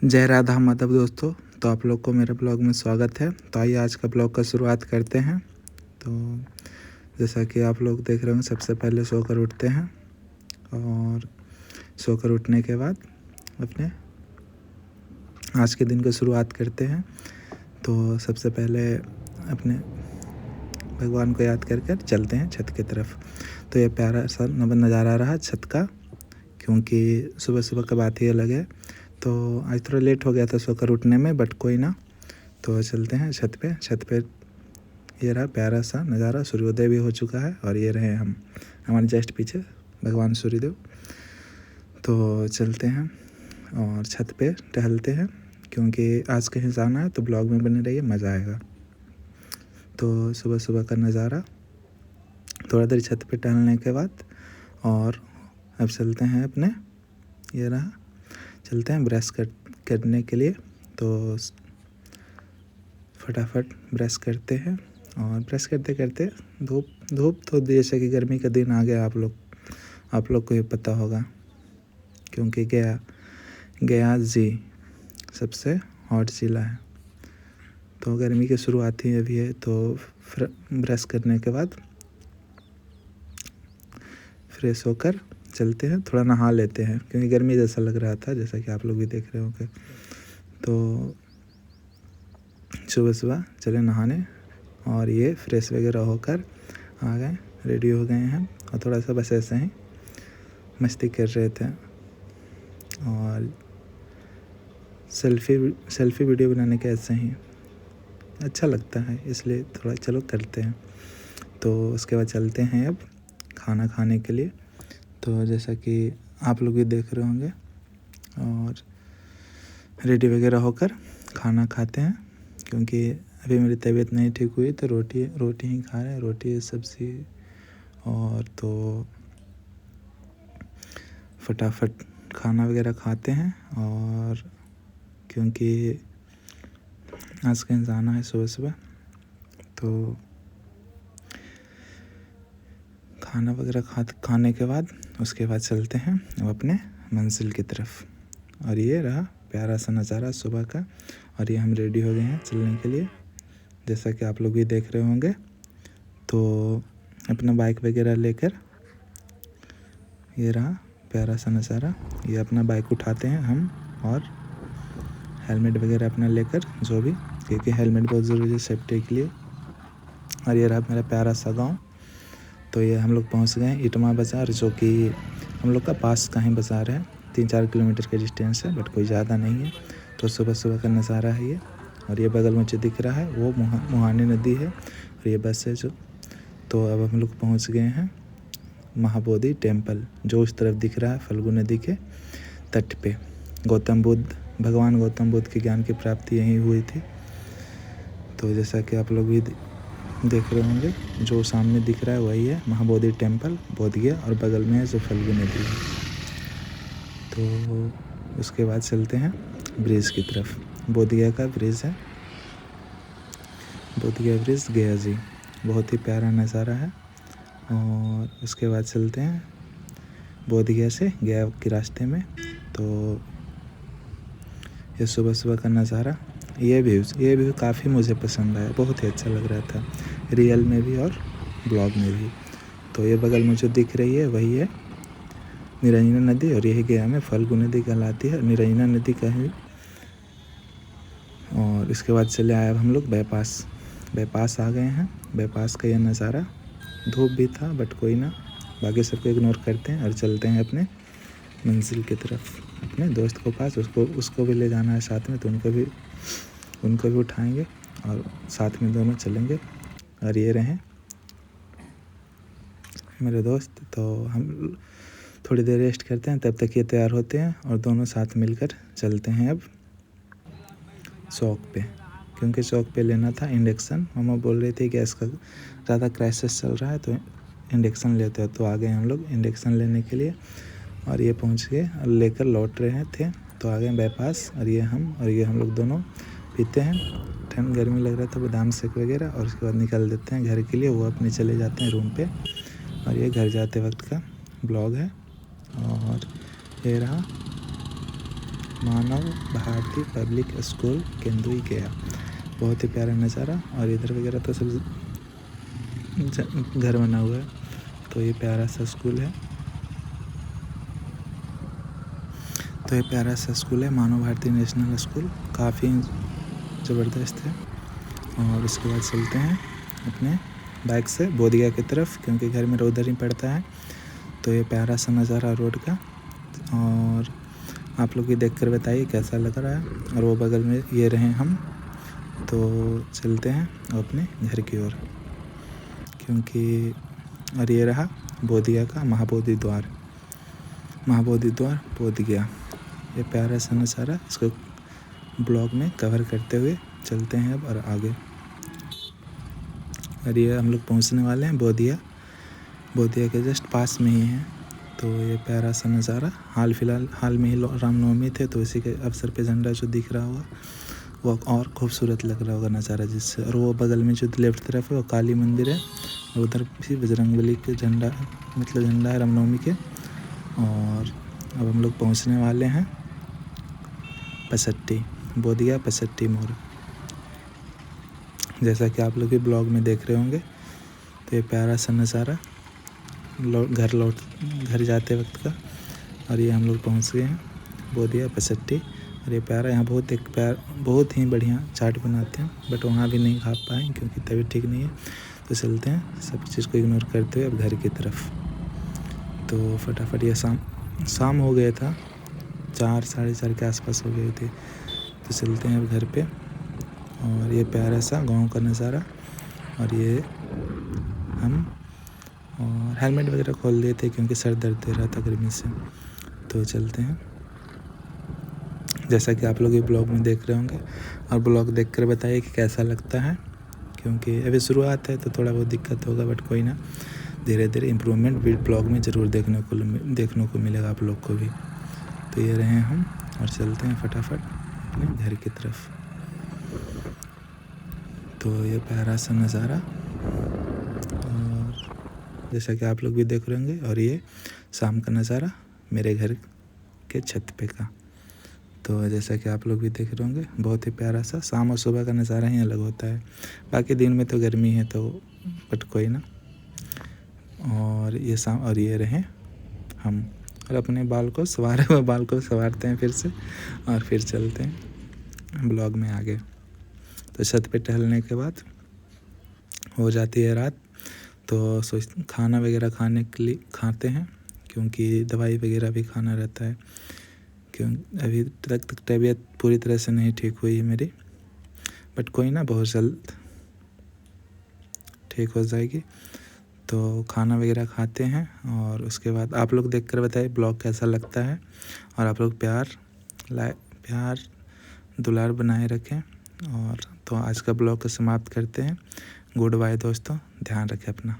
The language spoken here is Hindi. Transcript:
जय राधा माधव दोस्तों। तो आप लोग को मेरे ब्लॉग में स्वागत है। तो आइए आज का ब्लॉग का शुरुआत करते हैं। तो जैसा कि आप लोग देख रहे होंगे, सबसे पहले सोकर उठते हैं और सोकर उठने के बाद अपने आज के दिन की शुरुआत करते हैं। तो सबसे पहले अपने भगवान को याद कर चलते हैं छत की तरफ। तो ये प्यारा सा नज़ारा रहा छत का, क्योंकि सुबह सुबह का बात ही अलग है। तो आज थोड़ा लेट हो गया था सोकर उठने में, बट कोई ना। तो चलते हैं छत पे। ये रहा प्यारा सा नज़ारा, सूर्योदय भी हो चुका है और ये रहे हम, हमारे जस्ट पीछे भगवान सूर्यदेव। तो चलते हैं और छत पे टहलते हैं, क्योंकि आज कहीं जाना है। तो ब्लॉग में बने रहिए, मज़ा आएगा। तो सुबह सुबह का नज़ारा, थोड़ा देर छत पे टहलने के बाद और अब चलते हैं अपने, ये रहा, चलते हैं ब्रश करने के लिए। तो फटाफट ब्रश करते हैं और ब्रश करते करते धूप तो जैसे कि गर्मी का दिन आ गया, आप लोग को ये पता होगा, क्योंकि गया जी सबसे हॉट जिला है। तो गर्मी की शुरुआत ही अभी है। तो ब्रश करने के बाद फ्रेश होकर चलते हैं, थोड़ा नहा लेते हैं, क्योंकि गर्मी जैसा लग रहा था, जैसा कि आप लोग भी देख रहे होंगे। तो सुबह सुबह चले नहाने और ये फ्रेश वगैरह होकर आ गए, रेडी हो गए हैं और थोड़ा सा बस ऐसे ही मस्ती कर रहे थे और सेल्फी वीडियो बनाने के ऐसे ही अच्छा लगता है, इसलिए थोड़ा चलो करते हैं। तो उसके बाद चलते हैं अब खाना खाने के लिए। तो जैसा कि आप लोग भी देख रहे होंगे और रेडी वगैरह होकर खाना खाते हैं, क्योंकि अभी मेरी तबीयत नहीं ठीक हुई। तो रोटी ही खा रहे हैं, रोटी सब्ज़ी। और तो फटाफट खाना वगैरह खाते हैं, और क्योंकि आज कहीं जाना है सुबह सुबह। तो खाना वगैरह खाने के बाद उसके बाद चलते हैं अब अपने मंजिल की तरफ। और ये रहा प्यारा सा नज़ारा सुबह का, और ये हम रेडी हो गए हैं चलने के लिए, जैसा कि आप लोग भी देख रहे होंगे। तो अपना बाइक वगैरह लेकर, ये रहा प्यारा सा नज़ारा, ये अपना बाइक उठाते हैं हम, और हेलमेट वगैरह अपना लेकर, जो भी, क्योंकि हेलमेट बहुत ज़रूरी है सेफ्टी के लिए। और ये रहा मेरा प्यारा सा गाँव। तो ये हम लोग पहुँच गए इटमा बाज़ार, जो कि हम लोग का पास का ही बाज़ार है, 3-4 किलोमीटर के डिस्टेंस है, बट कोई ज़्यादा नहीं है। तो सुबह सुबह का नज़ारा है ये। और ये बगल में जो दिख रहा है वो मुहानी नदी है, और ये बस है जो। तो अब हम लोग पहुँच गए हैं महाबोधि टेम्पल, जो उस तरफ दिख रहा है फल्गु नदी के तट पे। भगवान गौतम बुद्ध के ज्ञान की प्राप्ति यहीं हुई थी। तो जैसा कि आप लोग भी देख रहे होंगे, जो सामने दिख रहा है वही है महाबोधि टेम्पल, बोधगया, और बगल में है जो फल्गु नदी है। तो उसके बाद चलते हैं ब्रिज की तरफ। बोधगया का ब्रिज है, बोधगया ब्रिज गया जी, बहुत ही प्यारा नज़ारा है। और उसके बाद चलते हैं बोधगया से गया के रास्ते में। तो ये सुबह सुबह का नज़ारा, ये व्यू काफ़ी मुझे पसंद आया, बहुत ही अच्छा लग रहा था, रियल में भी और ब्लॉग में भी। तो ये बगल में जो दिख रही है वही है निरंजना नदी, और यही गया में फल्गु नदी कहलाती है, निरंजना नदी का ही। और इसके बाद चले आए हम लोग बाईपास आ गए हैं। बाईपास का यह नज़ारा, धूप भी था बट कोई ना, बाकी सबको इग्नोर करते हैं और चलते हैं अपने मंजिल की तरफ। अपने दोस्त को पास, उसको भी ले जाना है साथ में, तो उनको भी उठाएंगे और साथ में दोनों चलेंगे। और ये रहे मेरे दोस्त। तो हम थोड़ी देर रेस्ट करते हैं, तब तक ये तैयार होते हैं और दोनों साथ मिलकर चलते हैं अब चौक पे, क्योंकि चौक पे लेना था इंडक्शन। मम्मा बोल रही थी गैस का ज़्यादा क्राइसिस चल रहा है, तो इंडक्शन लेते हो। तो आ गए हम लोग इंडक्शन लेने के लिए, और ये पहुंच गए और लेकर लौट रहे थे। तो आ गए बाईपास, और ये हम लोग दोनों पीते हैं। ठंड गर्मी लग रहा था, बादाम शेक वगैरह, और उसके बाद निकल देते हैं घर के लिए। वो अपने चले जाते हैं रूम पे, और ये घर जाते वक्त का ब्लॉग है। और ये रहा मानव भारती पब्लिक स्कूल केंदुई गया। बहुत ही प्यारा नज़ारा। और इधर वगैरह तो सब घर बना हुआ है। तो ये प्यारा सा स्कूल है। तो ये प्यारा सा स्कूल है मानव भारती नेशनल स्कूल, काफ़ी ज़बरदस्त है। और उसके बाद चलते हैं अपने बाइक से बोधगया की तरफ, क्योंकि घर मेरा उधर ही पड़ता है। तो ये प्यारा सा नज़ारा रोड का, और आप लोग भी देख कर बताइए कैसा लग रहा है। और वो बगल में ये रहे हम। तो चलते हैं अपने घर की ओर, क्योंकि और ये रहा बोधगया का महाबोधि द्वार बोधगया। ये प्यारा सा नज़ारा, इसको ब्लॉग में कवर करते हुए चलते हैं अब और आगे। और ये हम लोग पहुंचने वाले हैं बोधगया के जस्ट पास में ही है। तो ये प्यारा सा नज़ारा, हाल में ही रामनवमी थे, तो इसी के अवसर पे झंडा जो दिख रहा होगा वो और खूबसूरत लग रहा होगा नज़ारा जिससे। और वो बगल में जो लेफ्ट तरफ है वो काली मंदिर है, और उधर भी बजरंगबली के झंडा है रामनवमी के। और अब हम लोग पहुंचने वाले हैं पचट्टी, बोधगया पचट्टी मोड़। जैसा कि आप लोग भी ब्लॉग में देख रहे होंगे। तो ये प्यारा सा नज़ारा घर जाते वक्त का। और ये हम लोग पहुंच गए हैं बोधगया पचट्टी। और ये प्यारा, यहाँ बहुत ही बढ़िया चाट बनाते हैं, बट वहाँ भी नहीं खा पाए क्योंकि तबीयत ठीक नहीं है। तो चलते हैं सब चीज़ को इग्नोर करते हुए अब घर की तरफ। तो फटाफट ये शाम हो गया था, 4 साढ़े 4 के आसपास हो गए थे। तो चलते हैं अब घर पे। और ये प्यारा सा गांव का नज़ारा। और ये हम और हेलमेट वगैरह खोल दिए थे क्योंकि सर दर्द दे रहा था गर्मी से। तो चलते हैं, जैसा कि आप लोग ये ब्लॉग में देख रहे होंगे। और ब्लॉग देखकर बताइए कि कैसा लगता है, क्योंकि अभी शुरुआत है तो थोड़ा बहुत दिक्कत होगा, बट कोई ना, धीरे धीरे इम्प्रूवमेंट ब्लॉग में ज़रूर देखने को मिलेगा आप लोग को भी। तो ये रहे हम, और चलते हैं फटाफट अपने घर की तरफ। तो ये प्यारा सा नज़ारा, और जैसा कि आप लोग भी देख रहे होंगे। और ये शाम का नज़ारा मेरे घर के छत पे का। तो जैसा कि आप लोग भी देख रहे होंगे, बहुत ही प्यारा सा शाम और सुबह का नज़ारा ही अलग होता है। बाकी दिन में तो गर्मी है, तो बट कोई ना। और ये शाम, और ये रहे हम, और अपने बाल को संवारते हैं फिर से, और फिर चलते हैं ब्लॉग में आगे। तो छत पे टहलने के बाद हो जाती है रात। तो खाना वगैरह खाते हैं, क्योंकि दवाई वगैरह भी खाना रहता है। अभी तक तबीयत पूरी तरह से नहीं ठीक हुई है मेरी, बट कोई ना, बहुत जल्द ठीक हो जाएगी। तो खाना वगैरह खाते हैं, और उसके बाद आप लोग देखकर बताइए ब्लॉग कैसा लगता है। और आप लोग प्यार दुलार बनाए रखें। और तो आज का ब्लॉग को समाप्त करते हैं। गुड बाय दोस्तों, ध्यान रखें अपना।